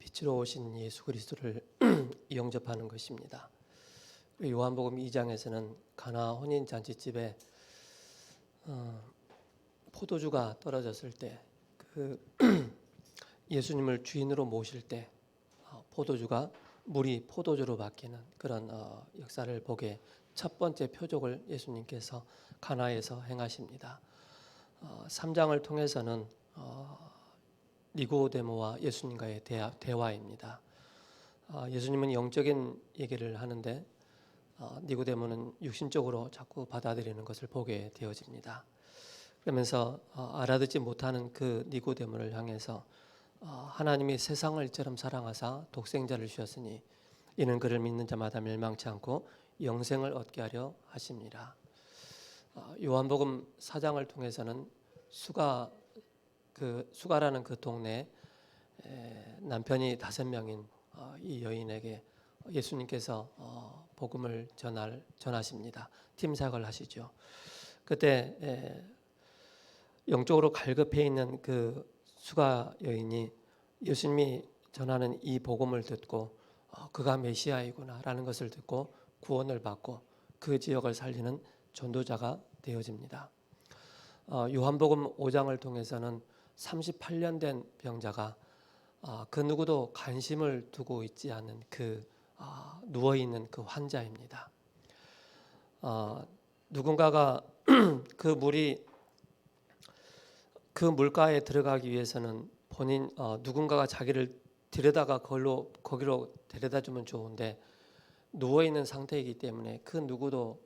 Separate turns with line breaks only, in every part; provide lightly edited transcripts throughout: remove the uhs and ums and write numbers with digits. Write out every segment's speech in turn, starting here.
빛으로 오신 예수 그리스도를 영접하는 것입니다. 요한복음 2장에서는 가나 혼인 잔치집에 포도주가 떨어졌을 때 그 예수님을 주인으로 모실 때 포도주가 물이 포도주로 바뀌는 그런 역사를 보게 첫 번째 표적을 예수님께서 가나에서 행하십니다. 3장을 통해서는 니고데모와 예수님과의 대화입니다. 예수님은 영적인 얘기를 하는데 니고데모는 육신적으로 자꾸 받아들이는 것을 보게 되어집니다. 그러면서 알아듣지 못하는 그 니고데모를 향해서 하나님이 세상을 이처럼 사랑하사 독생자를 주셨으니 이는 그를 믿는 자마다 멸망치 않고 영생을 얻게 하려 하십니다. 요한복음 4장을 통해서는 수가라는 그 동네에 남편이 5명인 이 여인에게 예수님께서 복음을 전하십니다. 팀 사역을 하시죠. 그때 영적으로 갈급해 있는 그 수가 여인이 예수님이 전하는 이 복음을 듣고 그가 메시아이구나라는 것을 듣고 구원을 받고 그 지역을 살리는 전도자가 되어집니다. 요한복음 5장을 통해서는 38년 된 병자가 그 누구도 관심을 두고 있지 않은 그 누워있는 그 환자입니다. 누군가가 그 물가에 들어가기 위해서는 누군가가 자기를 데려다가 거기로 데려다 주면 좋은데 누워있는 상태이기 때문에 그 누구도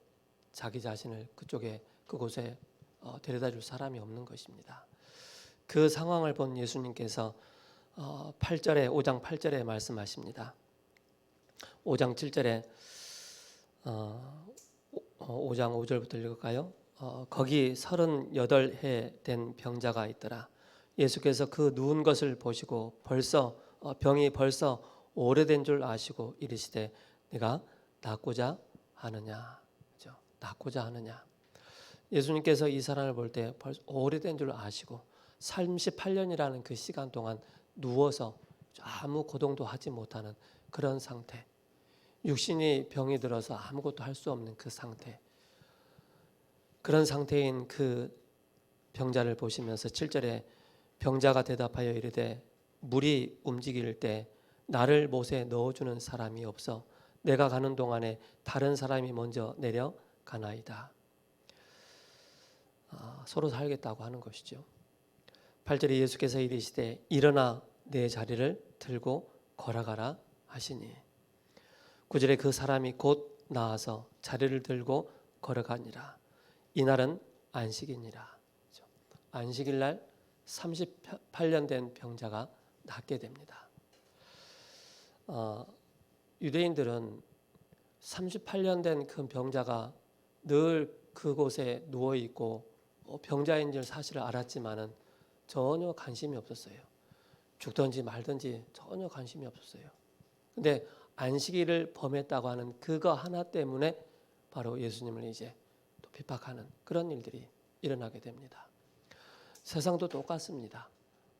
자기 자신을 그곳에 데려다 줄 사람이 없는 것입니다. 그 상황을 본 예수님께서 5장 8절에 말씀하십니다. 5장 7절에 5장 5절부터 읽을까요? 거기 38해 된 병자가 있더라. 예수께서 그 누운 것을 보시고 병이 벌써 오래된 줄 아시고 이르시되 내가 낫고자 하느냐. 그렇죠? 낫고자 하느냐. 예수님께서 이 사람을 볼 때 벌써 오래된 줄 아시고 38년이라는 그 시간 동안 누워서 아무 고동도 하지 못하는 그런 상태, 육신이 병이 들어서 아무것도 할 수 없는 그 상태, 그런 상태인 그 병자를 보시면서 7절에 병자가 대답하여 이르되 물이 움직일 때 나를 못에 넣어주는 사람이 없어 내가 가는 동안에 다른 사람이 먼저 내려가나이다. 서로 살겠다고 하는 것이죠. 8절에 예수께서 이르시되 일어나 내 자리를 들고 걸어가라 하시니 9절에 그 사람이 곧 나와서 자리를 들고 걸어가니라. 이날은 안식이니라. 안식일 날 38년 된 병자가 낫게 됩니다. 유대인들은 38년 된 그 병자가 늘 그곳에 누워 있고 병자인 줄 사실을 알았지만은 전혀 관심이 없었어요. 죽든지 말든지 전혀 관심이 없었어요. 근데 안식일을 범했다고 하는 그거 하나 때문에 바로 예수님을 이제 또 핍박하는 그런 일들이 일어나게 됩니다. 세상도 똑같습니다.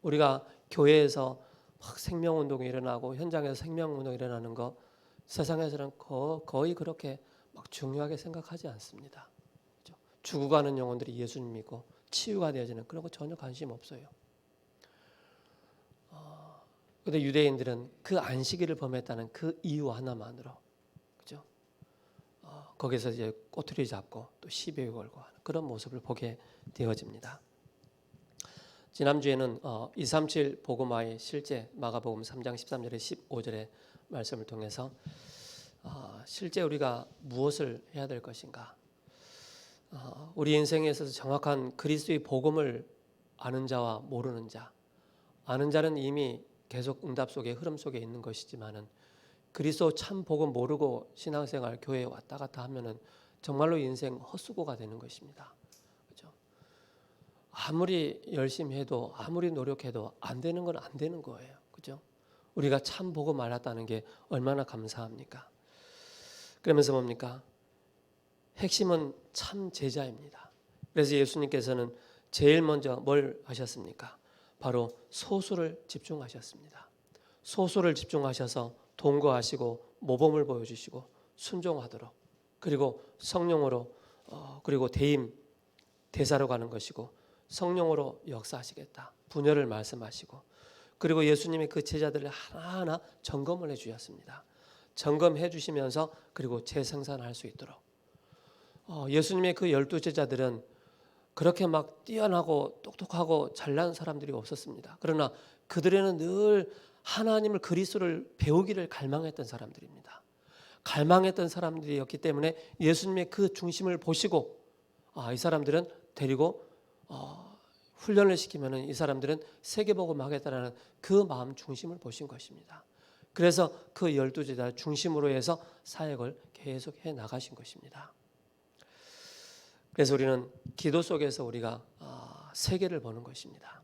우리가 교회에서 막 생명운동이 일어나고 현장에서 생명운동이 일어나는 거 세상에서는 거의 그렇게 막 중요하게 생각하지 않습니다. 그렇죠? 죽어가는 영혼들이 예수님 믿고 치유가 되어지는 그런 거 전혀 관심 없어요. 그런데 유대인들은 그 안식일을 범했다는 그 이유 하나만으로, 그죠? 거기서 이제 꼬투리 잡고 또 시비 걸고 하는 그런 모습을 보게 되어집니다. 지난주에는 237 복음화의 실제 마가복음 3장 13절에 15절의 말씀을 통해서 실제 우리가 무엇을 해야 될 것인가, 우리 인생에 있어서 정확한 그리스도의 복음을 아는 자와 모르는 자, 아는 자는 이미 계속 응답 속에 흐름 속에 있는 것이지만은 그리스도 참 복음 모르고 신앙생활 교회에 왔다 갔다 하면은 정말로 인생 헛수고가 되는 것입니다. 그렇죠? 아무리 열심히 해도 아무리 노력해도 안 되는 건 안 되는 거예요. 그렇죠? 우리가 참 복음 알았다는 게 얼마나 감사합니까? 그러면서 뭡니까? 핵심은 참 제자입니다. 그래서 예수님께서는 제일 먼저 뭘 하셨습니까? 바로 소수를 집중하셨습니다. 소수를 집중하셔서 동거하시고 모범을 보여주시고 순종하도록, 그리고 성령으로 그리고 대사로 가는 것이고 성령으로 역사하시겠다 분열을 말씀하시고, 그리고 예수님이 그 제자들을 하나하나 점검을 해주셨습니다. 점검해 주시면서 그리고 재생산할 수 있도록. 예수님의 그 12제자들은 그렇게 막 뛰어나고 똑똑하고 잘난 사람들이 없었습니다. 그러나 그들에는 늘 하나님을, 그리스도를 배우기를 갈망했던 사람들입니다. 갈망했던 사람들이었기 때문에 예수님의 그 중심을 보시고 이 사람들은 데리고 훈련을 시키면은 이 사람들은 세계복음 하겠다라는 그 마음 중심을 보신 것입니다. 그래서 그 12제자 중심으로 해서 사역을 계속 해 나가신 것입니다. 그래서 우리는 기도 속에서 우리가 세계를 보는 것입니다.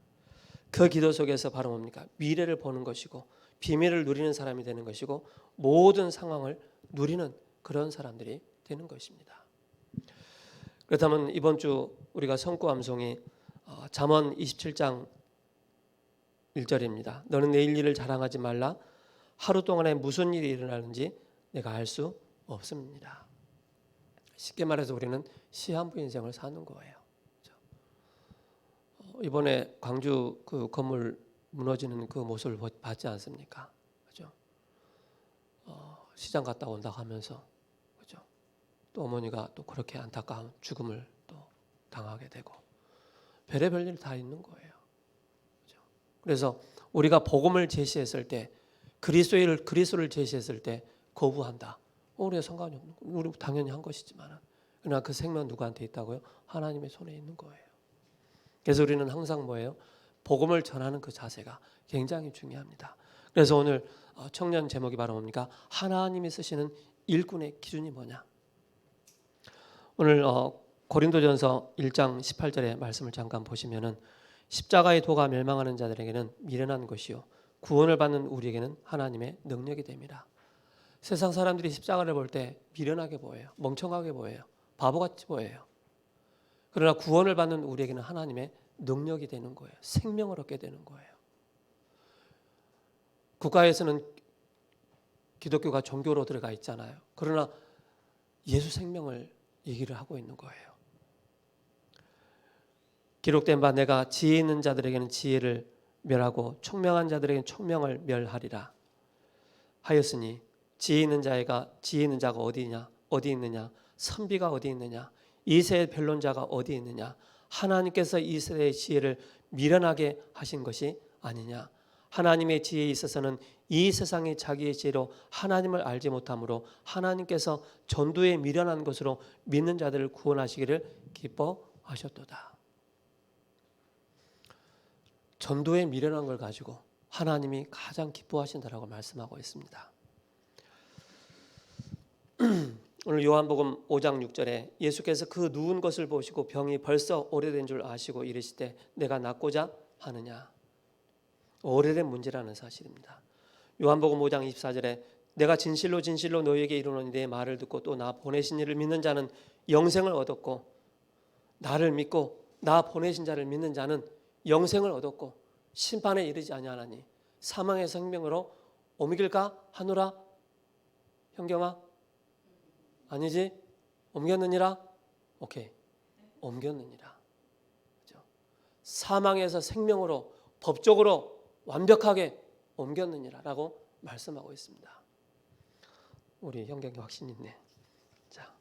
그 기도 속에서 바로 뭡니까? 미래를 보는 것이고 비밀을 누리는 사람이 되는 것이고 모든 상황을 누리는 그런 사람들이 되는 것입니다. 그렇다면 이번 주 우리가 성구 암송이 잠언 27장 1절입니다. 너는 내일 일을 자랑하지 말라. 하루 동안에 무슨 일이 일어나는지 내가 알 수 없습니다. 쉽게 말해서 우리는 시한부 인생을 사는 거예요. 이번에 광주 그 건물 무너지는 그 모습을 봤지 않습니까? 그죠? 시장 갔다 온다 하면서, 그죠? 또 어머니가 또 그렇게 안타까운 죽음을 또 당하게 되고 별의별 일 다 있는 거예요. 그죠? 그래서 우리가 복음을 제시했을 때, 그리스도를 제시했을 때 거부한다. 우리가 상관이 없는 거예요. 우리 당연히 한 것이지만, 그러나 그 생명 누구한테 있다고요? 하나님의 손에 있는 거예요. 그래서 우리는 항상 뭐예요? 복음을 전하는 그 자세가 굉장히 중요합니다. 그래서 오늘 청년 제목이 바로 뭡니까? 하나님이 쓰시는 일꾼의 기준이 뭐냐? 오늘 고린도전서 1장 18절의 말씀을 잠깐 보시면은 십자가의 도가 멸망하는 자들에게는 미련한 것이요 구원을 받는 우리에게는 하나님의 능력이 됩니다. 세상 사람들이 십자가를 볼 때 미련하게 보여요. 멍청하게 보여요. 바보같이 보여요. 그러나 구원을 받는 우리에게는 하나님의 능력이 되는 거예요. 생명을 얻게 되는 거예요. 국가에서는 기독교가 종교로 들어가 있잖아요. 그러나 예수 생명을 얘기를 하고 있는 거예요. 기록된 바 내가 지혜 있는 자들에게는 지혜를 멸하고 총명한 자들에게는 총명을 멸하리라 하였으니 지혜 있는 자가 어디 있느냐? 선비가 어디 있느냐? 이 세의 변론자가 어디 있느냐? 하나님께서 이 세대의 지혜를 미련하게 하신 것이 아니냐? 하나님의 지혜에 있어서는 이 세상이 자기의 지혜로 하나님을 알지 못하므로 하나님께서 전도에 미련한 것으로 믿는 자들을 구원하시기를 기뻐하셨도다. 전도에 미련한 걸 가지고 하나님이 가장 기뻐하신다라고 말씀하고 있습니다. 오늘 요한복음 5장 6절에 예수께서 그 누운 것을 보시고 병이 벌써 오래된 줄 아시고 이르시되 내가 낫고자 하느냐. 오래된 문제라는 사실입니다. 요한복음 5장 24절에 내가 진실로 진실로 너희에게 이르노니 내 말을 듣고 또 나 보내신 이를 믿는 자는 영생을 얻었고 나를 믿고 나 보내신 자를 믿는 자는 영생을 얻었고 심판에 이르지 아니하나니 사망의 생명으로 옮길까 하노라. 형경아 아니지? 옮겼느니라? 오케이. 옮겼느니라. 그렇죠? 사망에서 생명으로 법적으로 완벽하게 옮겼느니라라고 말씀하고 있습니다. 우리 형경이 확신 있네. 자.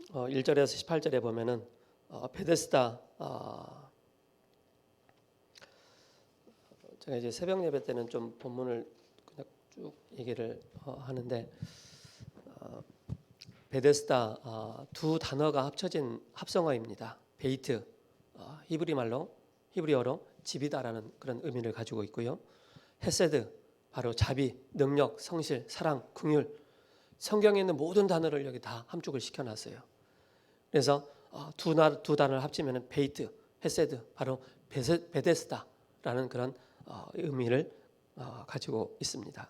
1절에서 18절에 보면은 베데스다 제가 이제 새벽 예배 때는 좀 본문을 그냥 쭉 얘기를 하는데 베데스다 두 단어가 합쳐진 합성어입니다. 베이트 히브리어로 집이다라는 그런 의미를 가지고 있고요. 헤세드 바로 자비, 능력, 성실, 사랑, 긍휼 성경에 있는 모든 단어를 여기 다 함축을 시켜놨어요. 그래서 두 단어를 합치면 베이트, 헤세드 바로 베데스다라는 그런 의미를 가지고 있습니다.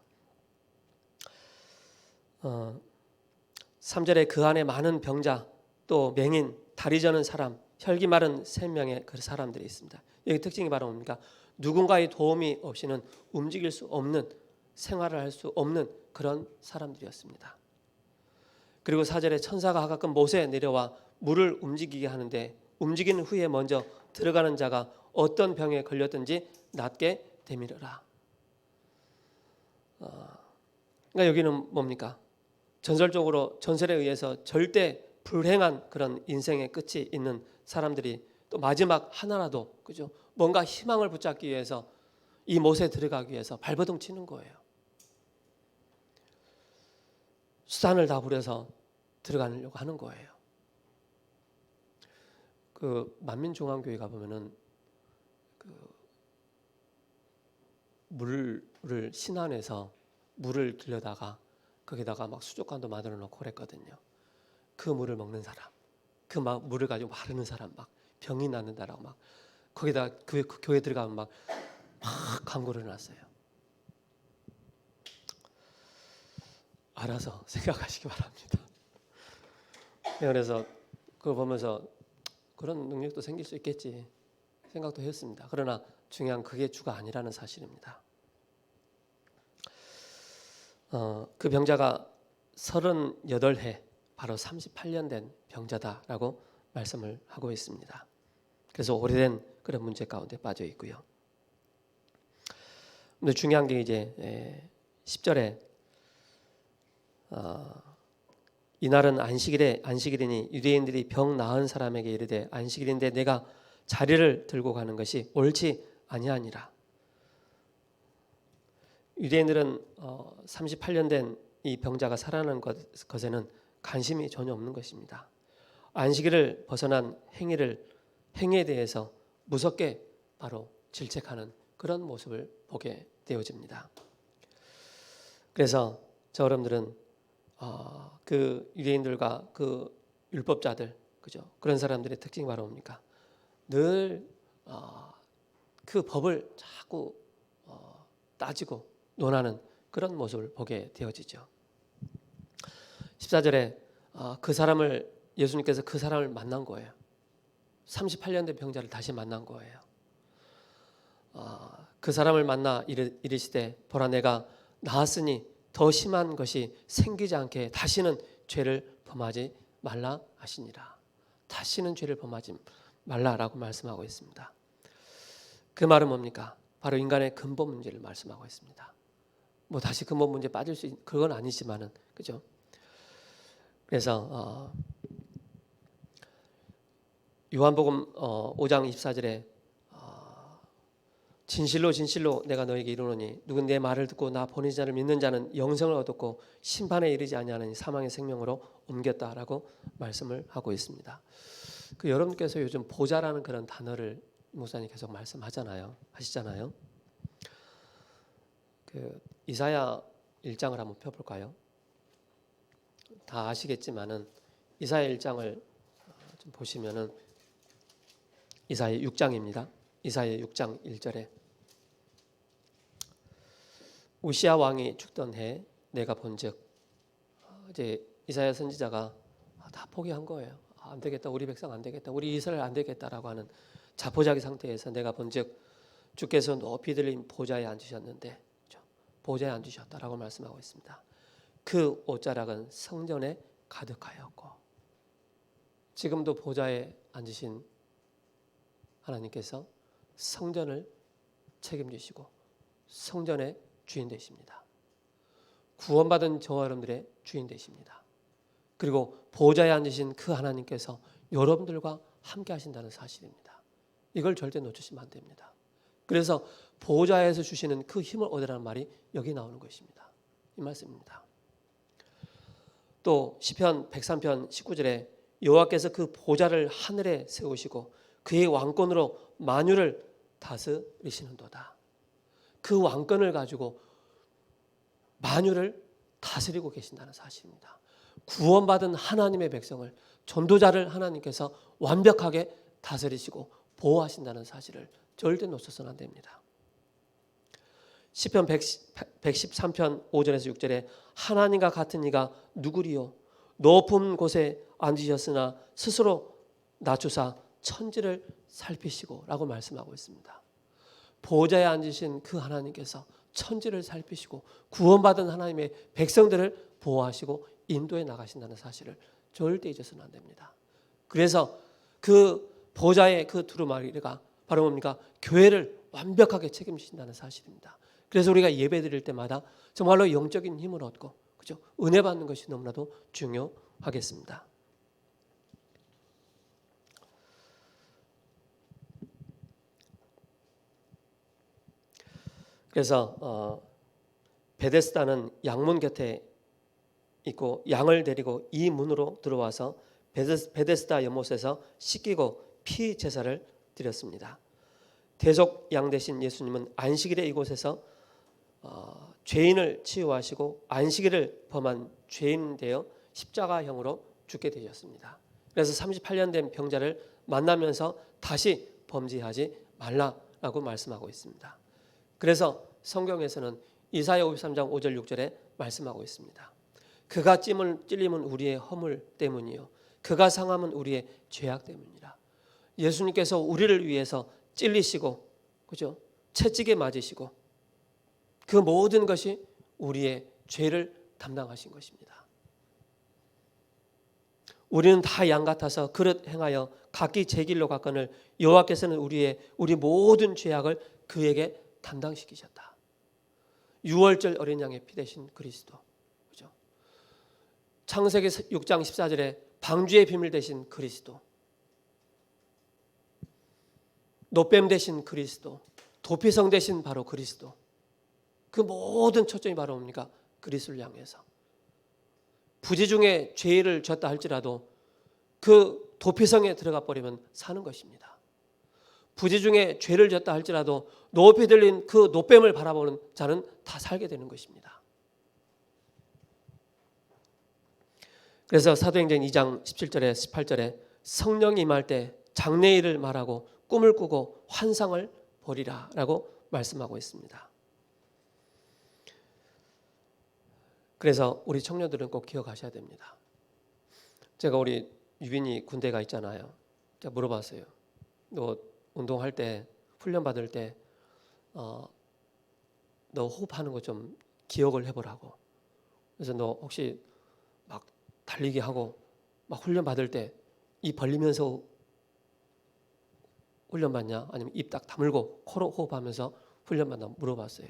3절에 그 안에 많은 병자 또 맹인 다리 저는 사람, 혈기 마른 3명의 그 사람들이 있습니다. 여기 특징이 바로 뭡니까? 누군가의 도움이 없이는 움직일 수 없는, 생활을 할 수 없는 그런 사람들이었습니다. 그리고 4절에 천사가 가끔 모세에 내려와 물을 움직이게 하는데 움직인 후에 먼저 들어가는 자가 어떤 병에 걸렸든지 낫게 되밀어라. 그러니까 여기는 뭡니까? 전설적으로 전설에 의해서 절대 불행한 그런 인생의 끝이 있는 사람들이 또 마지막 하나라도, 그죠? 뭔가 희망을 붙잡기 위해서 이 못에 들어가기 위해서 발버둥 치는 거예요. 수단을 다 부려서 들어가려고 하는 거예요. 그 만민중앙교회 가보면은 그 물을 신안에서 물을 길려다가 거기다가 막 수족관도 만들어 놓고 그랬거든요. 그 물을 먹는 사람, 그 막 물을 가지고 마르는 사람, 막 병이 낫는다라고 막 거기다 그 교회 들어가면 막 광고를 놨어요. 알아서 생각하시기 바랍니다. 그래서 그거 보면서 그런 능력도 생길 수 있겠지 생각도 했습니다. 그러나 중요한 그게 주가 아니라는 사실입니다. 그 병자가 38해, 바로 38년 된 병자다라고 말씀을 하고 있습니다. 그래서 오래된 그런 문제 가운데 빠져 있고요. 근데 중요한 게 이제 10절에 이날은 안식일이니 유대인들이 병 나은 사람에게 이르되 안식일인데 내가 자리를 들고 가는 것이 옳지 아니하니라. 유대인들은 38년 된 이 병자가 살아나는 것에는 관심이 전혀 없는 것입니다. 안식일을 벗어난 행위에 대해서 무섭게 바로 질책하는 그런 모습을 보게 되어집니다. 그래서 저 여러분들은 그 유대인들과 그 율법자들, 그죠? 그런 사람들의 특징이 바로 뭡니까? 늘 그 법을 자꾸 따지고 논하는 그런 모습을 보게 되어지죠. 14절에 그 사람을 예수님께서 그 사람을 만난 거예요. 38년 된 병자를 다시 만난 거예요. 그 사람을 만나 이르시되 보라 내가 나았으니 더 심한 것이 생기지 않게 다시는 죄를 범하지 말라 하시니라. 다시는 죄를 범하지 말라라고 말씀하고 있습니다. 그 말은 뭡니까? 바로 인간의 근본 문제를 말씀하고 있습니다. 뭐 다시 근본 문제 빠질 수 있는 그건 아니지만은, 그죠? 그래서 요한복음 5장 24절에 진실로 진실로 내가 너에게 이르노니 누군 내 말을 듣고 나 보내신 자를 믿는 자는 영생을 얻었고 심판에 이르지 아니하느니 사망의 생명으로 옮겼다라고 말씀을 하고 있습니다. 그 여러분께서 요즘 보좌라는 그런 단어를 목사님 계속 하시잖아요. 그 이사야 1장을 한번 펴볼까요? 다 아시겠지만은 이사야 1장을 좀 보시면은 이사야 6장입니다. 이사야 6장 1절에 우시야 왕이 죽던 해 내가 본즉, 이제 이사야 선지자가 다 포기한 거예요. 안 되겠다, 우리 백성 안 되겠다, 우리 이스라엘 안 되겠다라고 하는 자포자기 상태에서 내가 본즉 주께서 높이 들린 보좌에 앉으셨는데, 보좌에 앉으셨다라고 말씀하고 있습니다. 그 옷자락은 성전에 가득하였고, 지금도 보좌에 앉으신 하나님께서 성전을 책임지시고 성전의 주인 되십니다. 구원받은 저와 여러분들의 주인 되십니다. 그리고 보좌에 앉으신 그 하나님께서 여러분들과 함께 하신다는 사실입니다. 이걸 절대 놓치시면 안 됩니다. 그래서 보좌에서 주시는 그 힘을 얻으라는 말이 여기 나오는 것입니다. 이 말씀입니다. 또 시편 103편 19절에 여호와께서 그 보좌를 하늘에 세우시고 그의 왕권으로 만유를 다스리시는도다. 그 왕권을 가지고 만유를 다스리고 계신다는 사실입니다. 구원받은 하나님의 백성을, 전도자를 하나님께서 완벽하게 다스리시고 보호하신다는 사실을 절대 놓쳐서는 안 됩니다. 시편 113편 5절에서 6절에 하나님과 같은 이가 누구리요? 높은 곳에 앉으셨으나 스스로 낮추사 천지를 살피시고 라고 말씀하고 있습니다. 보좌에 앉으신 그 하나님께서 천지를 살피시고 구원받은 하나님의 백성들을 보호하시고 인도해 나가신다는 사실을 절대 잊어서는 안 됩니다. 그래서 그 보좌의 그 두루마리가 바로 뭡니까? 교회를 완벽하게 책임지신다는 사실입니다. 그래서 우리가 예배 드릴 때마다 정말로 영적인 힘을 얻고, 그죠? 은혜 받는 것이 너무나도 중요하겠습니다. 그래서 베데스다는 양문 곁에 있고 양을 데리고 이 문으로 들어와서 베데스다 연못에서 씻기고 피 제사를 드렸습니다. 대속 양 되신 예수님은 안식일에 이곳에서 죄인을 치유하시고 안식일을 범한 죄인 되어 십자가형으로 죽게 되셨습니다. 그래서 38년 된 병자를 만나면서 다시 범죄하지 말라라고 말씀하고 있습니다. 그래서 성경에서는 이사야 53장 5절 6절에 말씀하고 있습니다. 그가 찔림은 우리의 허물 때문이요 그가 상함은 우리의 죄악 때문이라. 예수님께서 우리를 위해서 찔리시고, 그죠? 채찍에 맞으시고 그 모든 것이 우리의 죄를 담당하신 것입니다. 우리는 다 양 같아서 그릇 행하여 각기 제 길로 갔거늘 여호와께서는 우리 모든 죄악을 그에게 담당시키셨다. 유월절 어린 양의 피 대신 그리스도, 그죠? 창세기 6장 14절에 방주의 비밀 대신 그리스도, 노뱀 대신 그리스도, 도피성 대신 바로 그리스도. 그 모든 초점이 바로 뭡니까? 그리스도를 향해서. 부지 중에 죄를 졌다 할지라도 그 도피성에 들어가 버리면 사는 것입니다. 부지 중에 죄를 졌다 할지라도 높이 들린 그 노뱀을 바라보는 자는 다 살게 되는 것입니다. 그래서 사도행전 2장 17절에 18절에 성령이 임할 때 장래일을 말하고 꿈을 꾸고 환상을 보리라 라고 말씀하고 있습니다. 그래서 우리 청년들은 꼭 기억하셔야 됩니다. 제가 우리 유빈이 군대가 있잖아요. 제가 물어봤어요. 너 운동할 때, 훈련 받을 때 너 호흡하는 거 좀 기억을 해보라고. 그래서 너 혹시 막 달리기 하고 막 훈련 받을 때 입 벌리면서 훈련 받냐? 아니면 입 딱 다물고 코로 호흡하면서 훈련 받나 물어봤어요.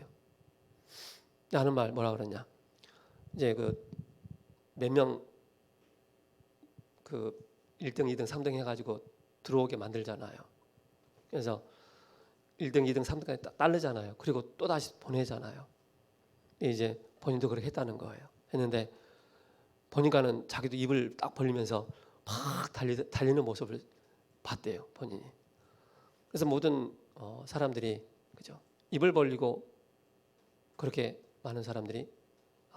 하는 말 뭐라 그러냐? 이제 그 몇 명 그 1등, 2등, 3등 해가지고 들어오게 만들잖아요. 그래서 1등, 2등, 3등까지 따르잖아요. 그리고 또 다시 보내잖아요. 이제 본인도 그렇게 했다는 거예요. 했는데 보니까는 자기도 입을 딱 벌리면서 막 달리는 모습을 봤대요, 본인이. 그래서 모든 사람들이, 그죠? 입을 벌리고 그렇게 많은 사람들이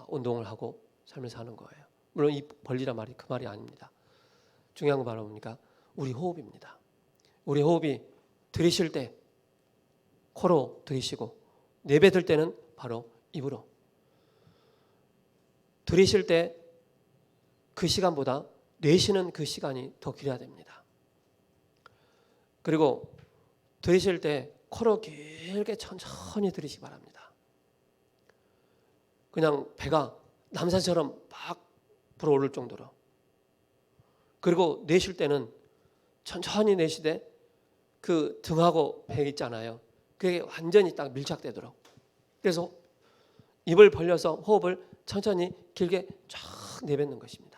운동을 하고 삶을 사는 거예요. 물론 입 벌리란 말이 그 말이 아닙니다. 중요한 건 바로 뭡니까? 우리 호흡입니다. 우리 호흡이 들이쉴 때 코로 들이쉬고 내뱉을 때는 바로 입으로. 들이쉴 때 그 시간보다 내쉬는 그 시간이 더 길어야 됩니다. 그리고 들이쉴 때 코로 길게 천천히 들이시기 바랍니다. 그냥 배가 남산처럼 막 불어오를 정도로. 그리고 내쉴 때는 천천히 내쉬되 그 등하고 배 있잖아요. 그게 완전히 딱 밀착되도록. 그래서 입을 벌려서 호흡을 천천히 길게 쫙 내뱉는 것입니다.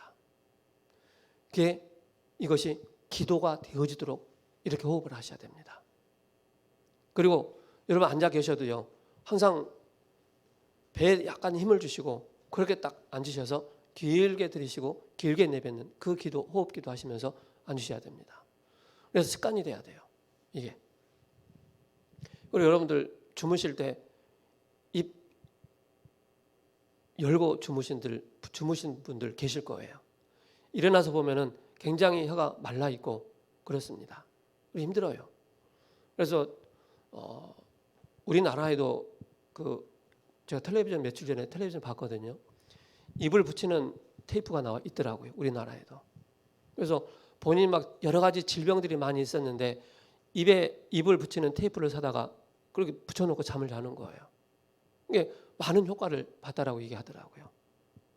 이것이 기도가 되어지도록 이렇게 호흡을 하셔야 됩니다. 그리고 여러분 앉아 계셔도요. 항상 배에 약간 힘을 주시고 그렇게 딱 앉으셔서 길게 들이쉬고 길게 내뱉는 그 기도, 호흡 기도 하시면서 앉으셔야 됩니다. 그래서 습관이 돼야 돼요. 이게. 그리고 여러분들 주무실 때 입 열고 주무신 분들 계실 거예요. 일어나서 보면은 굉장히 혀가 말라 있고 그렇습니다. 힘들어요. 그래서 우리나라에도 제가 텔레비전 며칠 전에 텔레비전 봤거든요. 입을 붙이는 테이프가 나와 있더라고요. 우리나라에도. 그래서 본인이 막 여러 가지 질병들이 많이 있었는데 입에 입을 붙이는 테이프를 사다가 그렇게 붙여놓고 잠을 자는 거예요. 이게 많은 효과를 봤다라고 얘기하더라고요.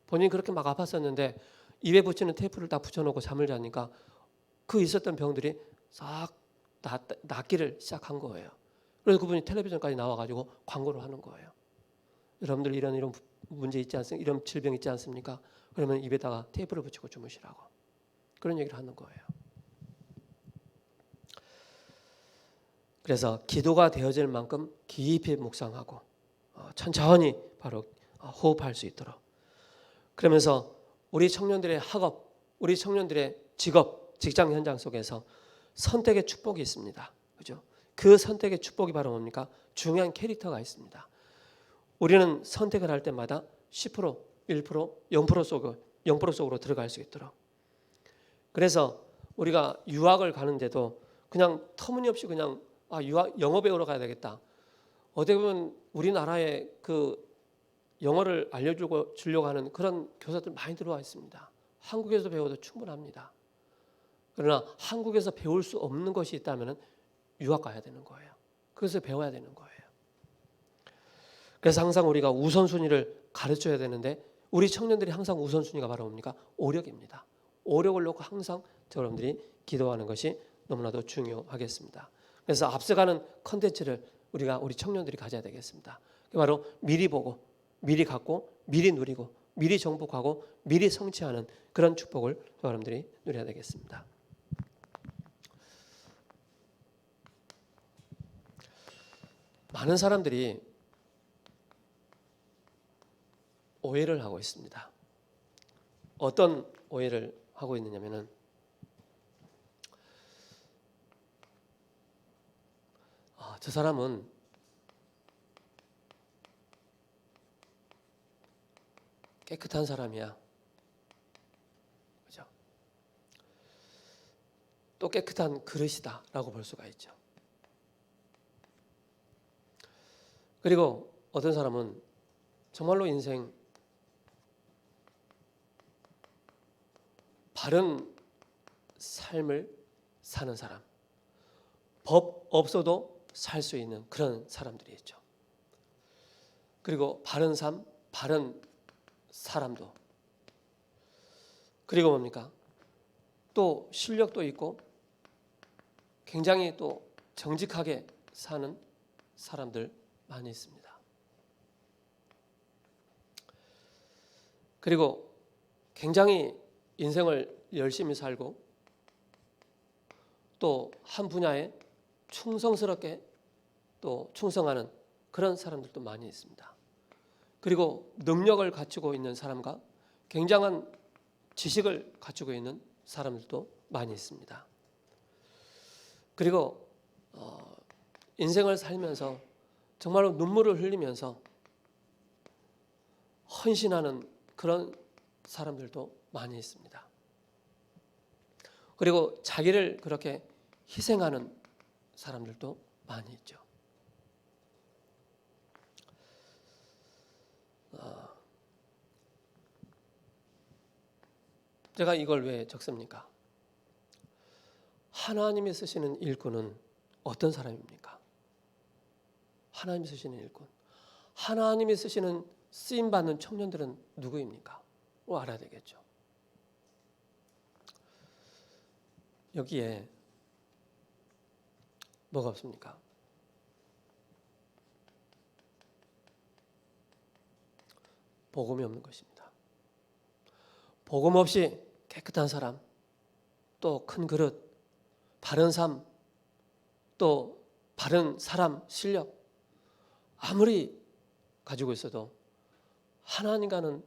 본인이 그렇게 막 아팠었는데 입에 붙이는 테이프를 다 붙여놓고 잠을 자니까 그 있었던 병들이 싹 낫기를 시작한 거예요. 그래서 그분이 텔레비전까지 나와가지고 광고를 하는 거예요. 여러분들 이런 문제 있지 않습니까? 이런 질병 있지 않습니까? 그러면 입에다가 테이프를 붙이고 주무시라고 그런 얘기를 하는 거예요. 그래서 기도가 되어질 만큼 깊이 묵상하고 천천히 바로 호흡할 수 있도록 그러면서 우리 청년들의 학업, 우리 청년들의 직업, 직장 현장 속에서 선택의 축복이 있습니다. 그죠? 그 선택의 축복이 바로 뭡니까? 중요한 캐릭터가 있습니다. 우리는 선택을 할 때마다 10%, 1%, 0% 속으로 들어갈 수 있도록. 그래서 우리가 유학을 가는데도 그냥 터무니없이 그냥 유학 영어 배우러 가야 되겠다. 어떻게 보면 우리나라에 그 영어를 주려고 하는 그런 교사들 많이 들어와 있습니다. 한국에서 배워도 충분합니다. 그러나 한국에서 배울 수 없는 것이 있다면 유학 가야 되는 거예요. 그래서 배워야 되는 거예요. 그래서 항상 우리가 우선순위를 가르쳐야 되는데 우리 청년들이 항상 우선순위가 바로 뭡니까? 오력입니다. 오력을 놓고 항상 여러분들이 기도하는 것이 너무나도 중요하겠습니다. 그래서 앞서가는 컨텐츠를 우리 청년들이 가져야 되겠습니다. 바로 미리 보고 미리 갖고 미리 누리고 미리 정복하고 미리 성취하는 그런 축복을 여러분들이 누려야 되겠습니다. 많은 사람들이 오해를 하고 있습니다. 어떤 오해를 하고 있느냐면은 저 사람은 깨끗한 사람이야. 그죠? 또 깨끗한 그릇이다라고 볼 수가 있죠. 그리고 어떤 사람은 정말로 인생 바른 삶을 사는 사람, 법 없어도 살 수 있는 그런 사람들이 있죠. 그리고 바른 삶, 바른 사람도 그리고 뭡니까? 또 실력도 있고 굉장히 또 정직하게 사는 사람들 많이 있습니다. 그리고 굉장히 인생을 열심히 살고 또 한 분야에 충성스럽게 또 충성하는 그런 사람들도 많이 있습니다. 그리고 능력을 갖추고 있는 사람과 굉장한 지식을 갖추고 있는 사람들도 많이 있습니다. 그리고 인생을 살면서 정말로 눈물을 흘리면서 헌신하는 그런 사람들도 많이 있습니다. 그리고 자기를 그렇게 희생하는 사람들도 많이 있죠. 제가 이걸 왜 적습니까? 하나님이 쓰시는 일꾼은 어떤 사람입니까? 하나님이 쓰시는 일꾼. 하나님이 쓰시는 쓰임받는 청년들은 누구입니까? 알아야 되겠죠. 여기에 뭐가 없습니까? 복음이 없는 것입니다. 복음 없이 깨끗한 사람, 또 큰 그릇, 바른 삶, 또 바른 사람, 실력 아무리 가지고 있어도 하나님과는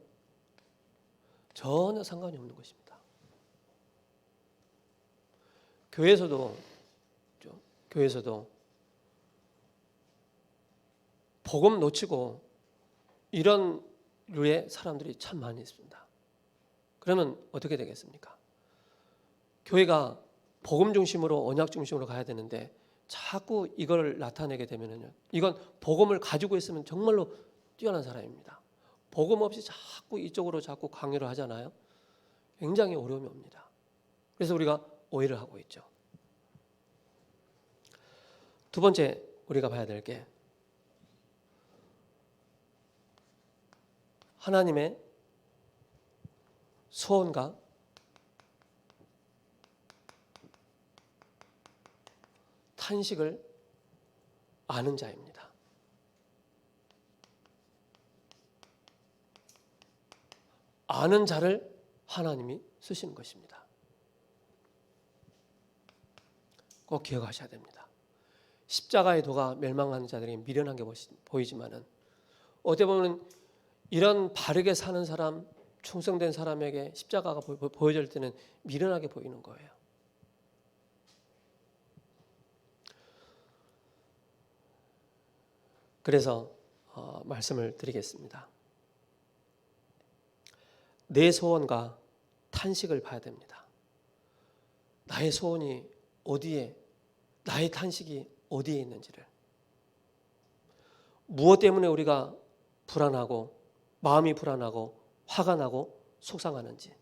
전혀 상관이 없는 것입니다. 교회에서도 복음 놓치고 이런 류의 사람들이 참 많이 있습니다. 그러면 어떻게 되겠습니까? 교회가 복음 중심으로 언약 중심으로 가야 되는데 자꾸 이걸 나타내게 되면요, 이건 복음을 가지고 있으면 정말로 뛰어난 사람입니다. 복음 없이 자꾸 이쪽으로 자꾸 강요를 하잖아요. 굉장히 어려움이 옵니다. 그래서 우리가 오해를 하고 있죠. 두 번째 우리가 봐야 될 게 하나님의 소원과 탄식을 아는 자입니다. 아는 자를 하나님이 쓰시는 것입니다. 꼭 기억하셔야 됩니다. 십자가의 도가 멸망하는 자들이 미련한 게 보이지만은 어떻게 보면 이런 바르게 사는 사람, 충성된 사람에게 십자가가 보여질 때는 미련하게 보이는 거예요. 그래서 말씀을 드리겠습니다. 내 소원과 탄식을 봐야 됩니다. 나의 소원이 어디에, 나의 탄식이 어디에 있는지를, 무엇 때문에 우리가 불안하고 마음이 불안하고 화가 나고 속상하는지,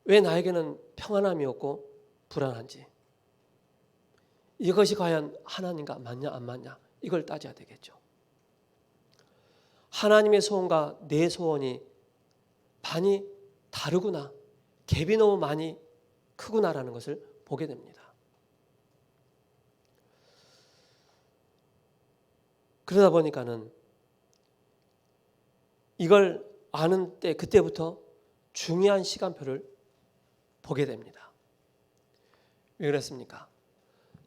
왜 나에게는 평안함이 없고 불안한지, 이것이 과연 하나님과 맞냐 안 맞냐, 이걸 따져야 되겠죠. 하나님의 소원과 내 소원이 반이 다르구나, 갭이 너무 많이 크구나라는 것을 보게 됩니다. 그러다 보니까는 이걸 아는 때, 그때부터 중요한 시간표를 보게 됩니다. 왜 그렇습니까?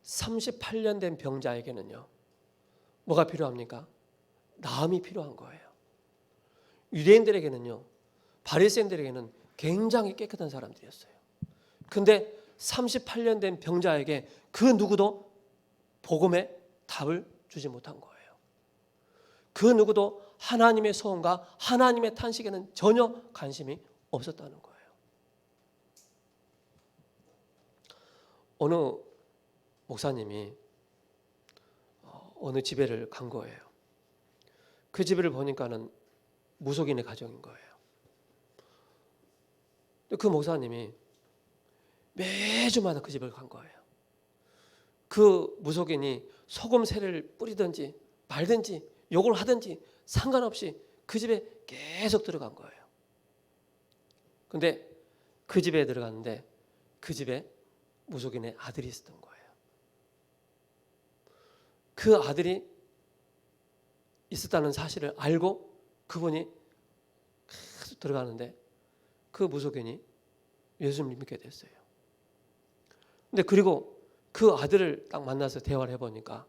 38년 된 병자에게는요, 뭐가 필요합니까? 나음이 필요한 거예요. 유대인들에게는요, 바리새인들에게는 굉장히 깨끗한 사람들이었어요. 근데 38년 된 병자에게 그 누구도 복음의 답을 주지 못한 거예요. 그 누구도 하나님의 소원과 하나님의 탄식에는 전혀 관심이 없었다는 거예요. 어느 목사님이 어느 집에를 간 거예요. 그 집을 보니까는 무속인의 가정인 거예요. 그 목사님이 매주마다 그 집을 간 거예요. 그 무속인이 소금 세례를 뿌리든지 말든지 욕을 하든지 상관없이 그 집에 계속 들어간 거예요. 근데 그 집에 들어갔는데 그 집에 무속인의 아들이 있었던 거예요. 그 아들이 있었다는 사실을 알고 그분이 계속 들어가는데 그 무속인이 예수님을 믿게 됐어요. 근데 그리고 그 아들을 딱 만나서 대화를 해보니까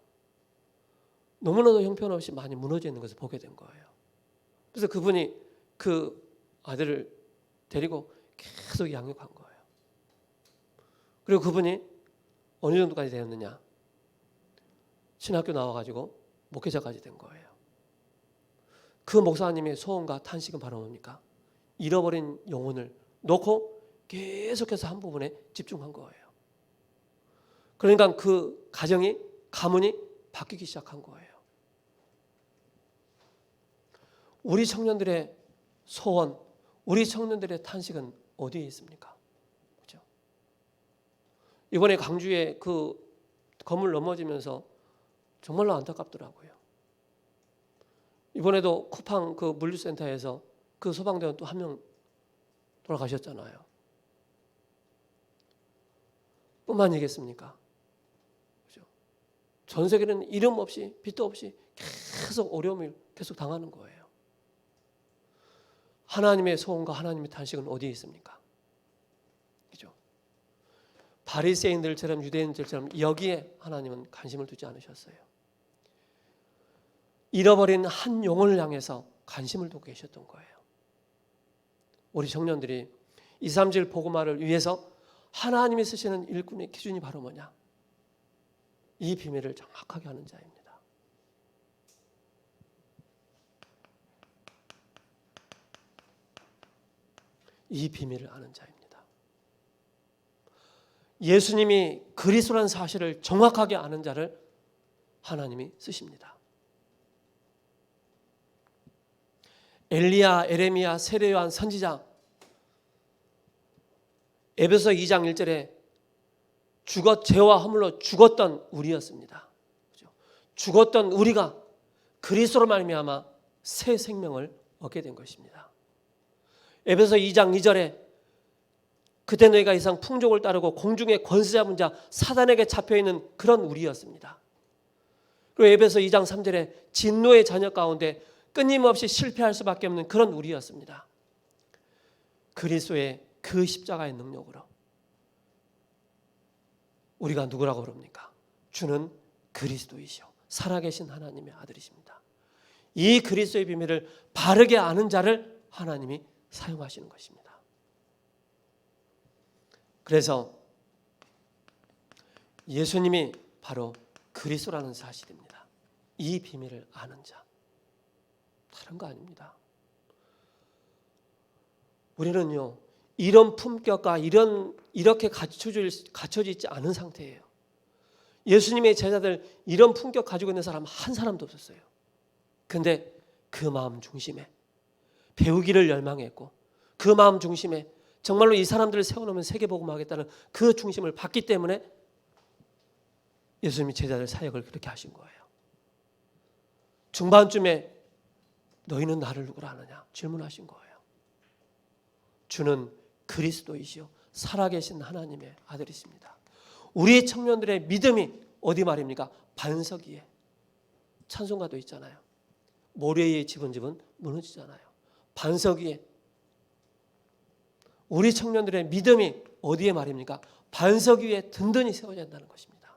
너무나도 형편없이 많이 무너져 있는 것을 보게 된 거예요. 그래서 그분이 그 아들을 데리고 계속 양육한 거예요. 그리고 그분이 어느 정도까지 되었느냐? 신학교 나와가지고 목회자까지 된 거예요. 그 목사님의 소원과 탄식은 바로 뭡니까? 잃어버린 영혼을 놓고 계속해서 한 부분에 집중한 거예요. 그러니까 그 가정이, 가문이 바뀌기 시작한 거예요. 우리 청년들의 소원, 우리 청년들의 탄식은 어디에 있습니까? 그렇죠? 이번에 광주에 그 건물 넘어지면서 정말로 안타깝더라고요. 이번에도 쿠팡 그 물류센터에서 그 소방대원 또 한 명 돌아가셨잖아요. 뿐만 아니겠습니까? 그렇죠? 전 세계는 이름 없이 빚도 없이 계속 어려움을 계속 당하는 거예요. 하나님의 소원과 하나님의 탄식은 어디에 있습니까? 그렇죠? 바리새인들처럼 유대인들처럼 여기에 하나님은 관심을 두지 않으셨어요. 잃어버린 한 영혼을 향해서 관심을 두고 계셨던 거예요. 우리 청년들이 2, 3질 복음화를 위해서 하나님이 쓰시는 일꾼의 기준이 바로 뭐냐? 이 비밀을 정확하게 하는 자입니다. 이 비밀을 아는 자입니다. 예수님이 그리스도라는 사실을 정확하게 아는 자를 하나님이 쓰십니다. 엘리야, 에레미야, 세례요한 선지자, 에베소 2장 1절에 죄와 허물로 죽었던 우리였습니다. 죽었던 우리가 그리스도로 말미암아 새 생명을 얻게 된 것입니다. 에베소 2장 2절에 그때 너희가 이상 풍족을 따르고 공중의 권세 잡은 자 사단에게 잡혀있는 그런 우리였습니다. 그리고 에베소 2장 3절에 진노의 자녀 가운데 끊임없이 실패할 수밖에 없는 그런 우리였습니다. 그리스도의 그 십자가의 능력으로 우리가 누구라고 부릅니까? 주는 그리스도이시오 살아계신 하나님의 아들이십니다. 이 그리스도의 비밀을 바르게 아는 자를 하나님이 사용하시는 것입니다. 그래서 예수님이 바로 그리스도라는 사실입니다. 이 비밀을 아는 자, 다른 거 아닙니다. 우리는요, 이런 품격과 이렇게 갖춰져 있지 않은 상태예요. 예수님의 제자들 이런 품격 가지고 있는 사람 한 사람도 없었어요. 근데 그 마음 중심에 배우기를 열망했고 그 마음 중심에 정말로 이 사람들을 세워놓으면 세계복음하겠다는 그 중심을 받기 때문에 예수님이 제자들 사역을 그렇게 하신 거예요. 중반쯤에 너희는 나를 누구라 하느냐 질문하신 거예요. 주는 그리스도이시요 살아계신 하나님의 아들이십니다. 우리 청년들의 믿음이 어디 말입니까? 반석 위에. 찬송가도 있잖아요. 모래 위에 집은 무너지잖아요. 반석 위에. 우리 청년들의 믿음이 어디에 말입니까? 반석 위에 든든히 세워야 한다는 것입니다.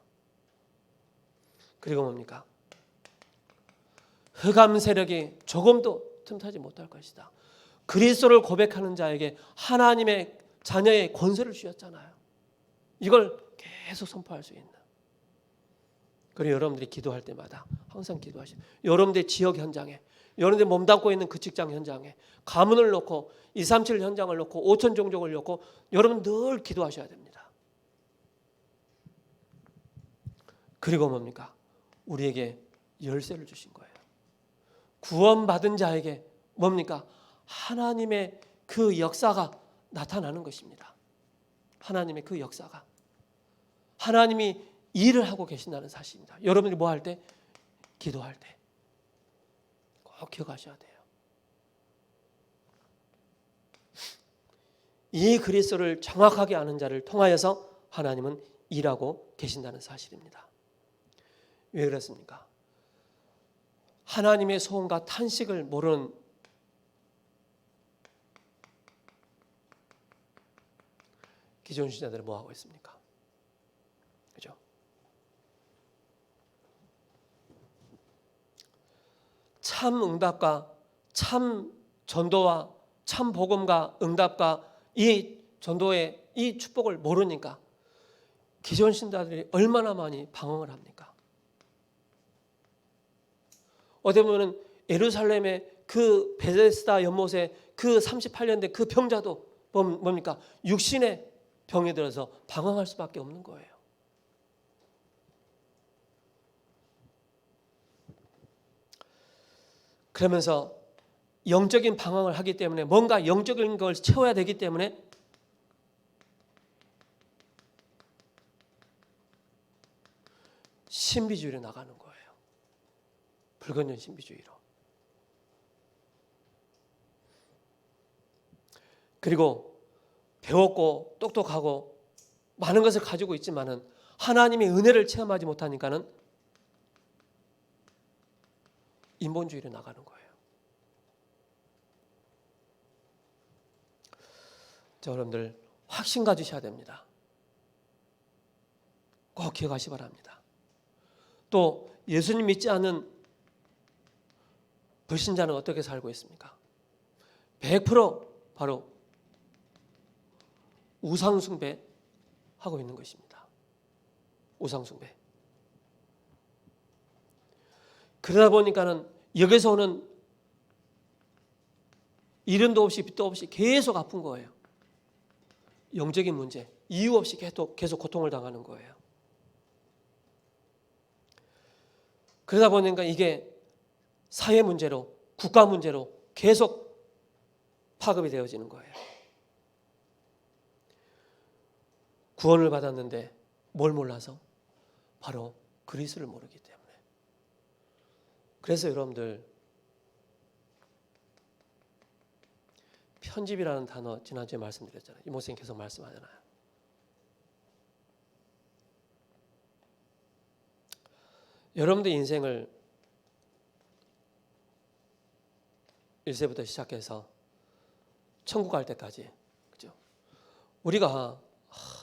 그리고 뭡니까? 흑암 세력이 조금도 틈타지 못할 것이다. 그리스도를 고백하는 자에게 하나님의 자녀의 권세를 주셨잖아요. 이걸 계속 선포할 수 있는. 그리고 여러분들이 기도할 때마다 항상 기도하시고 여러분들의 지역 현장에 여러분들이 몸담고 있는 그 직장 현장에 가문을 놓고 237 현장을 놓고 5천 종족을 놓고 여러분 늘 기도하셔야 됩니다. 그리고 뭡니까? 우리에게 열쇠를 주신 거예요. 구원받은 자에게 뭡니까? 하나님의 그 역사가 나타나는 것입니다. 하나님의 그 역사가. 하나님이 일을 하고 계신다는 사실입니다. 여러분들이 뭐 할 때? 기도할 때. 꼭 기억하셔야 돼요. 이 그리스도를 정확하게 아는 자를 통하여서 하나님은 일하고 계신다는 사실입니다. 왜 그렇습니까? 하나님의 소원과 탄식을 모르는 기존 신자들은 뭐 하고 있습니까? 그죠? 참 응답과 참 전도와 참 복음과 응답과 이 전도의 이 축복을 모르니까 기존 신자들이 얼마나 많이 방황을 합니까? 어떻게 보면 예루살렘의 그 베데스다 연못에 그 38년 된 그 병자도 뭡니까? 육신의 병에 들어서 방황할 수밖에 없는 거예요. 그러면서 영적인 방황을 하기 때문에 뭔가 영적인 걸 채워야 되기 때문에 신비주의로 나가는 거예요. 불건전 신비주의로. 그리고 배웠고 똑똑하고 많은 것을 가지고 있지만은 하나님의 은혜를 체험하지 못하니까는 인본주의로 나가는 거예요. 자, 여러분들 확신 가지셔야 됩니다. 꼭 기억하시 바랍니다. 또 예수님 믿지 않는 불신자는 어떻게 살고 있습니까? 100% 바로 우상숭배 하고 있는 것입니다. 우상숭배. 그러다 보니까는 여기서 오는 이른도 없이 빛도 없이 계속 아픈 거예요. 영적인 문제, 이유 없이 계속 고통을 당하는 거예요. 그러다 보니까 이게 사회 문제로, 국가 문제로 계속 파급이 되어지는 거예요. 구원을 받았는데 뭘 몰라서? 바로 그리스도를 모르기 때문에. 그래서 여러분들 편집이라는 단어 지난주에 말씀드렸잖아요. 이 목사님 계속 말씀하잖아요. 여러분들 인생을 1세부터 시작해서 천국 갈 때까지, 그죠? 우리가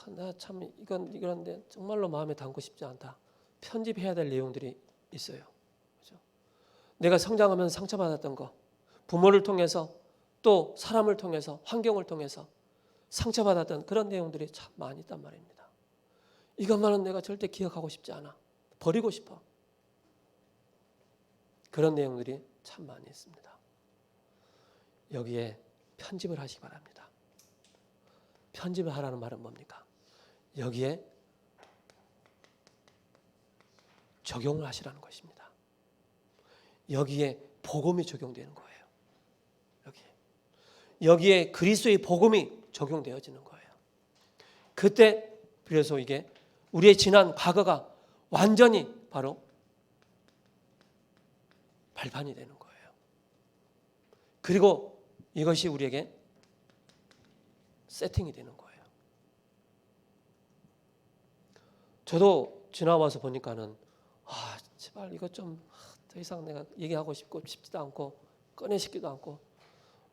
나 참 이건데 정말로 마음에 담고 싶지 않다. 편집해야 될 내용들이 있어요. 그죠? 내가 성장하면서 상처받았던 거, 부모를 통해서 또 사람을 통해서 환경을 통해서 상처받았던 그런 내용들이 참 많이 있단 말입니다. 이것만은 내가 절대 기억하고 싶지 않아. 버리고 싶어. 그런 내용들이 참 많이 있습니다. 여기에 편집을 하시기 바랍니다. 편집을 하라는 말은 뭡니까? 여기에 적용을 하시라는 것입니다. 여기에 복음이 적용되는 거예요. 여기에 그리스도의 복음이 적용되어지는 거예요. 그때 그래서 이게 우리의 지난 과거가 완전히 바로 발판이 되는 거예요. 그리고 이것이 우리에게 세팅이 되는 거예요. 저도 지나와서 보니까는 제발 이것 좀 더 이상 내가 얘기하고 싶지도 않고 꺼내시기도 않고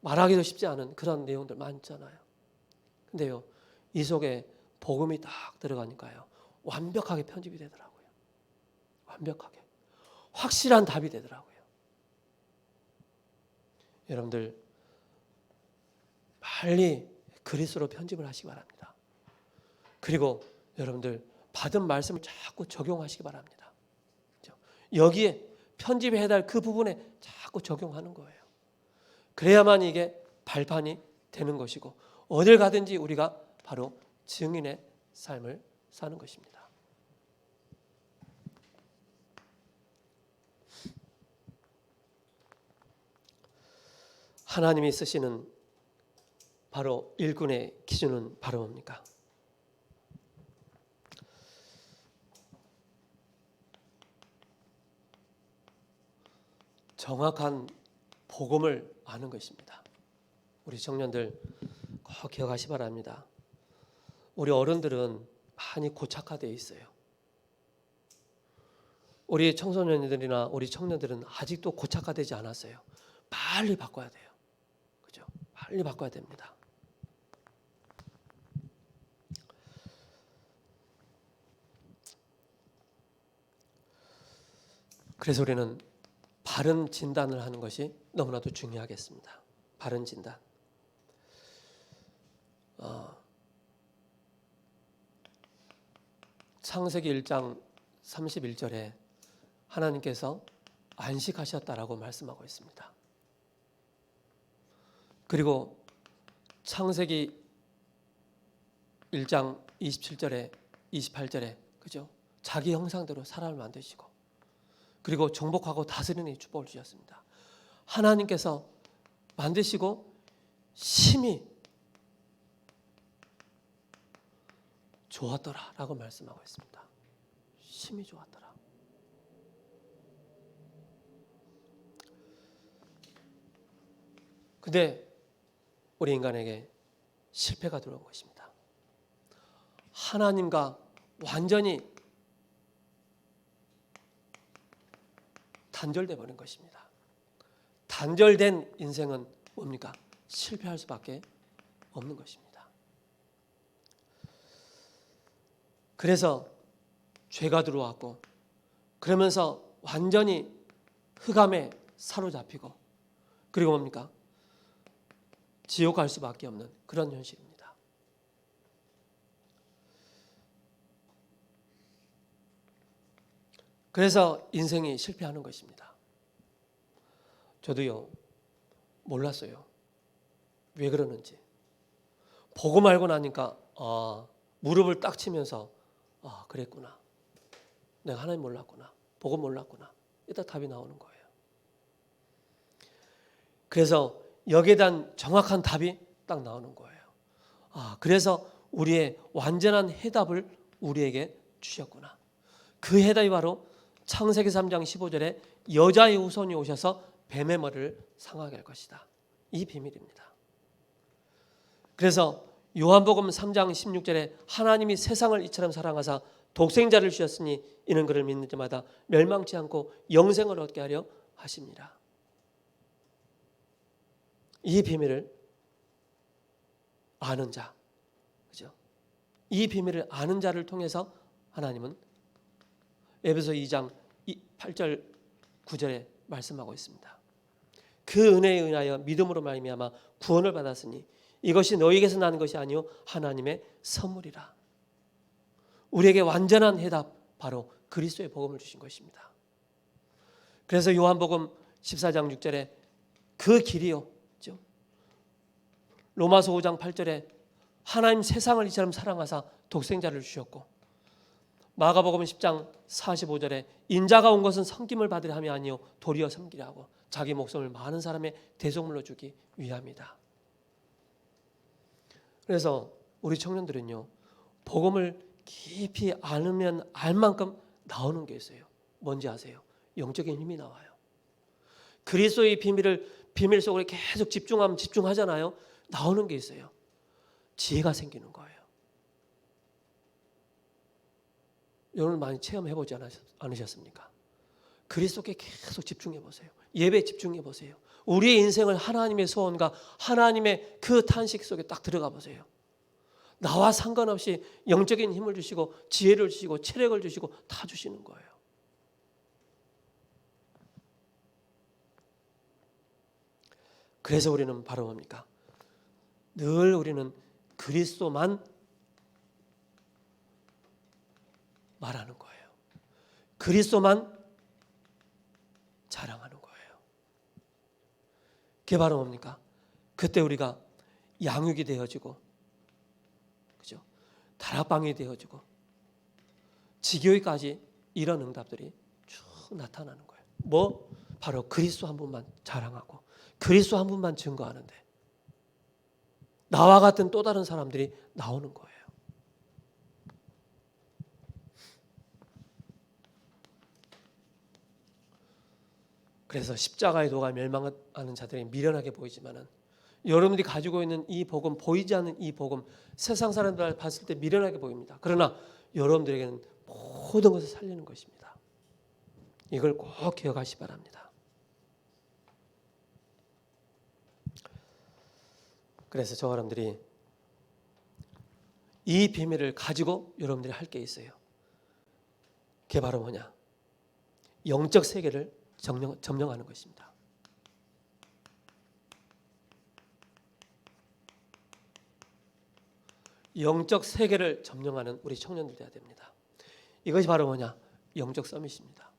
말하기도 쉽지 않은 그런 내용들 많잖아요. 근데요, 이 속에 복음이 딱 들어가니까요, 완벽하게 편집이 되더라고요. 완벽하게. 확실한 답이 되더라고요. 여러분들 빨리 그리스도로 편집을 하시기 바랍니다. 그리고 여러분들 받은 말씀을 자꾸 적용하시기 바랍니다. 여기에 편집해야 될 그 부분에 자꾸 적용하는 거예요. 그래야만 이게 발판이 되는 것이고 어딜 가든지 우리가 바로 증인의 삶을 사는 것입니다. 하나님이 쓰시는 바로 일꾼의 기준은 바로 뭡니까? 정확한 복음을 아는 것입니다. 우리 청년들 꼭 기억하시 바랍니다. 우리 어른들은 많이 고착화되어 있어요. 우리 청소년들이나 우리 청년들은 아직도 고착화되지 않았어요. 빨리 바꿔야 돼요. 그죠? 빨리 바꿔야 됩니다. 그래서 우리는 바른 진단을 하는 것이 너무나도 중요하겠습니다. 바른 진단. 창세기 1장 31절에 하나님께서 안식하셨다라고 말씀하고 있습니다. 그리고 창세기 1장 27절에 28절에 그죠? 자기 형상대로 사람을 만드시고 그리고 정복하고 다스리는 축복을 주셨습니다. 하나님께서 만드시고 심히 좋았더라라고 말씀하고 있습니다. 심히 좋았더라. 근데 우리 인간에게 실패가 들어온 것입니다. 하나님과 완전히 단절돼 버린 것입니다. 단절된 인생은 뭡니까? 실패할 수밖에 없는 것입니다. 그래서 죄가 들어왔고 그러면서 완전히 흑암에 사로잡히고 그리고 뭡니까? 지옥 갈 수밖에 없는 그런 현실입니다. 그래서 인생이 실패하는 것입니다. 저도요 몰랐어요. 왜 그러는지. 보고 알고 나니까 무릎을 딱 치면서 그랬구나. 내가 하나님 몰랐구나. 보고 몰랐구나. 이따 답이 나오는 거예요. 그래서 여기에 대한 정확한 답이 딱 나오는 거예요. 그래서 우리의 완전한 해답을 우리에게 주셨구나. 그 해답이 바로 창세기 3장 15절에 여자의 후손이 오셔서 뱀의 머리를 상하게 할 것이다. 이 비밀입니다. 그래서 요한복음 3장 16절에 하나님이 세상을 이처럼 사랑하사 독생자를 주셨으니 이는 그를 믿는 자마다 멸망치 않고 영생을 얻게 하려 하십니다. 이 비밀을 아는 자, 그죠? 이 비밀을 아는 자를 통해서 하나님은 에베소 2장 8절 9절에 말씀하고 있습니다. 그 은혜에 의하여 믿음으로 말미암아 구원을 받았으니 이것이 너희에게서 나는 것이 아니요 하나님의 선물이라. 우리에게 완전한 해답, 바로 그리스도의 복음을 주신 것입니다. 그래서 요한복음 14장 6절에 그 길이요, 로마서 5장 8절에 하나님 세상을 이처럼 사랑하사 독생자를 주셨고, 마가복음 10장 45절에 인자가 온 것은 섬김을 받으려 함이 아니요 도리어 섬기려 하고 자기 목숨을 많은 사람의 대속물로 주기 위함이다. 그래서 우리 청년들은요, 복음을 깊이 알면 알 만큼 나오는 게 있어요. 뭔지 아세요? 영적인 힘이 나와요. 그리스도의 비밀 속으로 계속 집중하면 집중하잖아요. 나오는 게 있어요. 지혜가 생기는 거예요. 여러분 많이 체험해보지 않으셨습니까? 그리스도께 계속 집중해보세요. 예배에 집중해보세요. 우리의 인생을 하나님의 소원과 하나님의 그 탄식 속에 딱 들어가 보세요. 나와 상관없이 영적인 힘을 주시고 지혜를 주시고 체력을 주시고 다 주시는 거예요. 그래서 우리는 바로 뭡니까? 늘 우리는 그리스도만 말하는 거예요. 그리스도만 자랑하는 거예요. 그게 바로 뭡니까? 그때 우리가 양육이 되어지고, 그죠? 다락방이 되어지고, 지교회까지 이런 응답들이 쭉 나타나는 거예요. 뭐? 바로 그리스도 한 분만 자랑하고, 그리스도 한 분만 증거하는데, 나와 같은 또 다른 사람들이 나오는 거예요. 그래서 십자가의 도가 멸망하는 자들이 미련하게 보이지만은, 여러분들이 가지고 있는 이 복음, 보이지 않는 이 복음, 세상 사람들 봤을 때 미련하게 보입니다. 그러나 여러분들에게는 모든 것을 살리는 것입니다. 이걸 꼭 기억하시기 바랍니다. 그래서 저 여러분들이 이 비밀을 가지고 여러분들이 할 게 있어요. 그게 바로 뭐냐? 영적 세계를 점령하는 것입니다. 영적 세계를 점령하는 우리 청년들 되어야 됩니다. 이것이 바로 뭐냐? 영적 서밋입니다.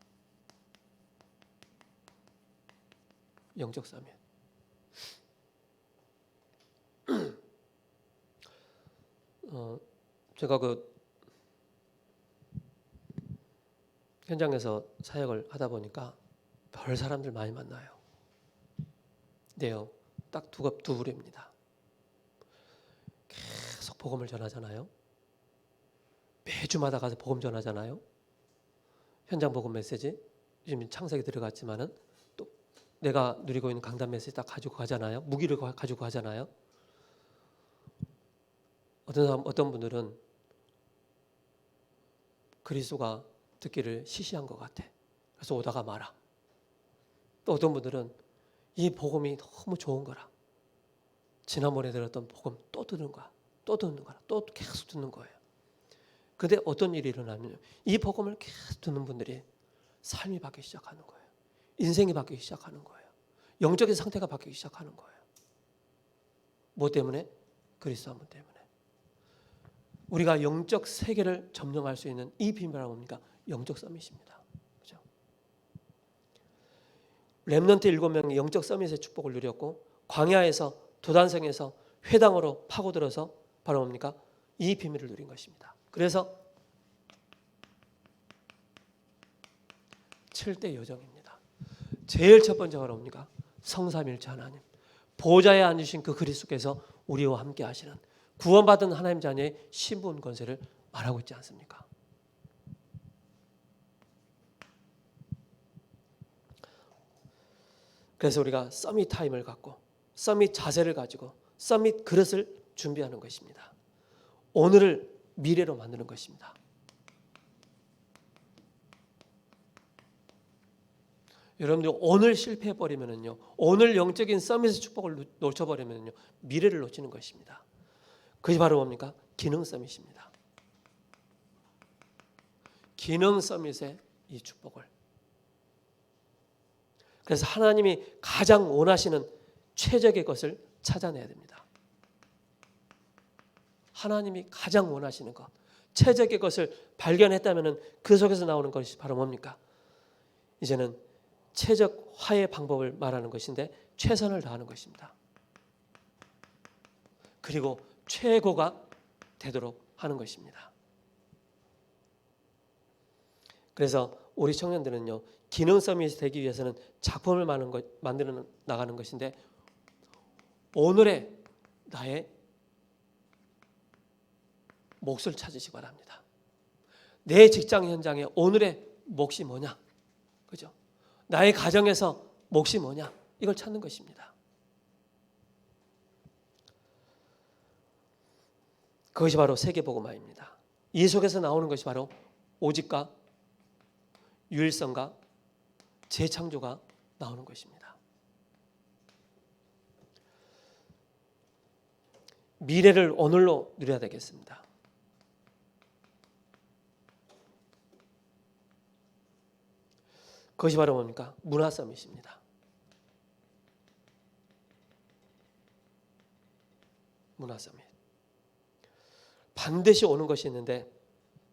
영적 서밋. 제가 그 현장에서 사역을 하다 보니까 별 사람들 많이 만나요. 네요. 딱 두 부류입니다. 계속 복음을 전하잖아요. 매주마다 가서 복음 전하잖아요. 현장 복음 메시지, 요즘 창세기 들어갔지만은 또 내가 누리고 있는 강단 메시지 딱 가지고 가잖아요. 무기를 가지고 가잖아요. 어떤 분들은 그리스도가 듣기를 시시한 것 같아. 그래서 오다가 말아. 또 어떤 분들은 이 복음이 너무 좋은 거라. 지난번에 들었던 복음 또 듣는 거야. 또 듣는 거야. 또 계속 듣는 거예요. 근데 어떤 일이 일어나면 이 복음을 계속 듣는 분들이 삶이 바뀌기 시작하는 거예요. 인생이 바뀌기 시작하는 거예요. 영적인 상태가 바뀌기 시작하는 거예요. 뭐 때문에? 그리스도 한 분 때문에. 우리가 영적 세계를 점령할 수 있는 이 비밀은 뭡니까? 영적 서밋입니다. 그렇죠? 렘넌트 7명이 영적 서밋의 축복을 누렸고, 광야에서 도단성에서 회당으로 파고들어서 바로 뭡니까? 이 비밀을 누린 것입니다. 그래서 7대 여정입니다. 제일 첫 번째가 뭡니까? 성삼일체 하나님, 보좌에 앉으신 그 그리스도께서 우리와 함께 하시는 구원받은 하나님 자녀의 신분 권세를 말하고 있지 않습니까? 그래서 우리가 서밋 타임을 갖고 서밋 자세를 가지고 서밋 그릇을 준비하는 것입니다. 오늘을 미래로 만드는 것입니다. 여러분들 오늘 실패해버리면요, 오늘 영적인 서밋의 축복을 놓쳐버리면요, 미래를 놓치는 것입니다. 그게 바로 뭡니까? 기능 서밋입니다. 기능 서밋의 이 축복을. 그래서 하나님이 가장 원하시는 최적의 것을 찾아내야 됩니다. 하나님이 가장 원하시는 것, 최적의 것을 발견했다면 그 속에서 나오는 것이 바로 뭡니까? 이제는 최적화의 방법을 말하는 것인데 최선을 다하는 것입니다. 그리고 최고가 되도록 하는 것입니다. 그래서 우리 청년들은요, 기능 서밋이 되기 위해서는 작품을 만들어 나가는 것인데 오늘의 나의 몫을 찾으시기 바랍니다. 내 직장 현장에 오늘의 몫이 뭐냐? 그죠? 나의 가정에서 몫이 뭐냐? 이걸 찾는 것입니다. 그것이 바로 세계복음화입니다. 이 속에서 나오는 것이 바로 오직과 유일성과 재창조가 나오는 것입니다. 미래를 오늘로 누려야 되겠습니다. 그것이 바로 뭡니까? 문화 서밋입니다. 문화 서밋. 반드시 오는 것이 있는데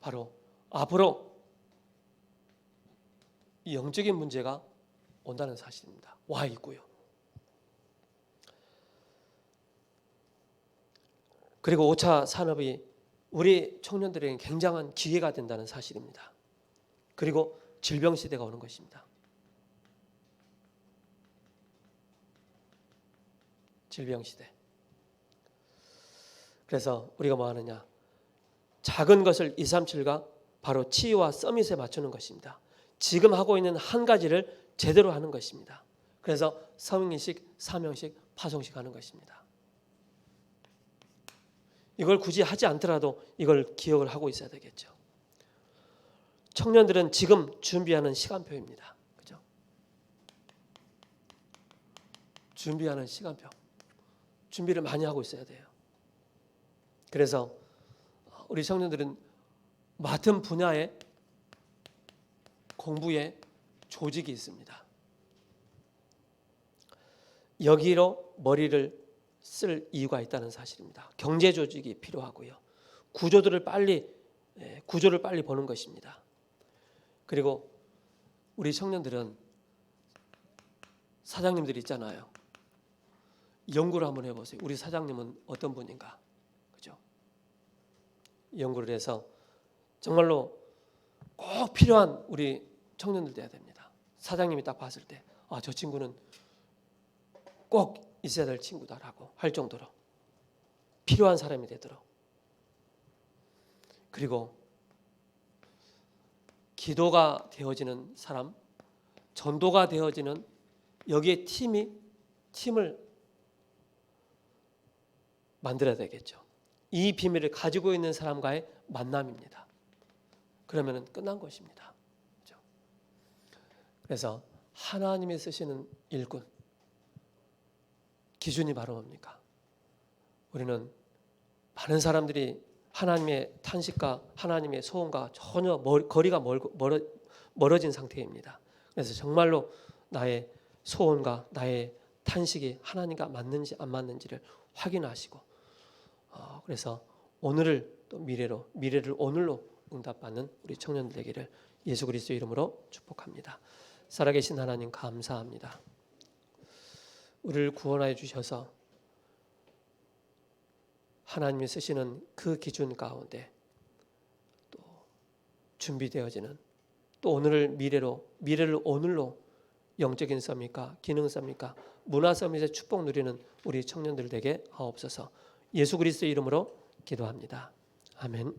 바로 앞으로 이 영적인 문제가 온다는 사실입니다. 와 있고요. 그리고 5차 산업이 우리 청년들에게 굉장한 기회가 된다는 사실입니다. 그리고 질병 시대가 오는 것입니다. 질병 시대. 그래서 우리가 뭐 하느냐? 작은 것을 237과 바로 치유와 서밋에 맞추는 것입니다. 지금 하고 있는 한 가지를 제대로 하는 것입니다. 그래서 성인식, 사명식, 파송식 하는 것입니다. 이걸 굳이 하지 않더라도 이걸 기억을 하고 있어야 되겠죠. 청년들은 지금 준비하는 시간표입니다. 그죠? 준비하는 시간표. 준비를 많이 하고 있어야 돼요. 그래서 우리 청년들은 맡은 분야에 공부에 조직이 있습니다. 여기로 머리를 쓸 이유가 있다는 사실입니다. 경제 조직이 필요하고요. 구조를 빨리 보는 것입니다. 그리고 우리 청년들은 사장님들 있잖아요. 연구를 한번 해보세요. 우리 사장님은 어떤 분인가? 그죠? 연구를 해서 정말로 꼭 필요한 우리 청년들 돼야 됩니다. 사장님이 딱 봤을 때, 아, 저 친구는 꼭 있어야 될 친구다라고 할 정도로 필요한 사람이 되도록. 그리고 기도가 되어지는 사람, 전도가 되어지는 여기에 팀을 만들어야 되겠죠. 이 비밀을 가지고 있는 사람과의 만남입니다. 그러면 끝난 것입니다. 그렇죠? 그래서 하나님이 쓰시는 일꾼, 기준이 바로 뭡니까? 우리는 많은 사람들이 하나님의 탄식과 하나님의 소원과 전혀 거리가 멀어진 상태입니다. 그래서 정말로 나의 소원과 나의 탄식이 하나님과 맞는지 안 맞는지를 확인하시고, 그래서 오늘을 또 미래를 오늘로 응답받는 우리 청년들 되기를 예수 그리스도의 이름으로 축복합니다. 살아계신 하나님 감사합니다. 우리를 구원하여 주셔서 하나님이 쓰시는 그 기준 가운데 또 준비되어지는, 또 오늘을 미래를 오늘로 영적인 서밋과 기능 서밋과 문화 서밋의 축복 누리는 우리 청년들 되게 하옵소서. 예수 그리스도의 이름으로 기도합니다. 아멘.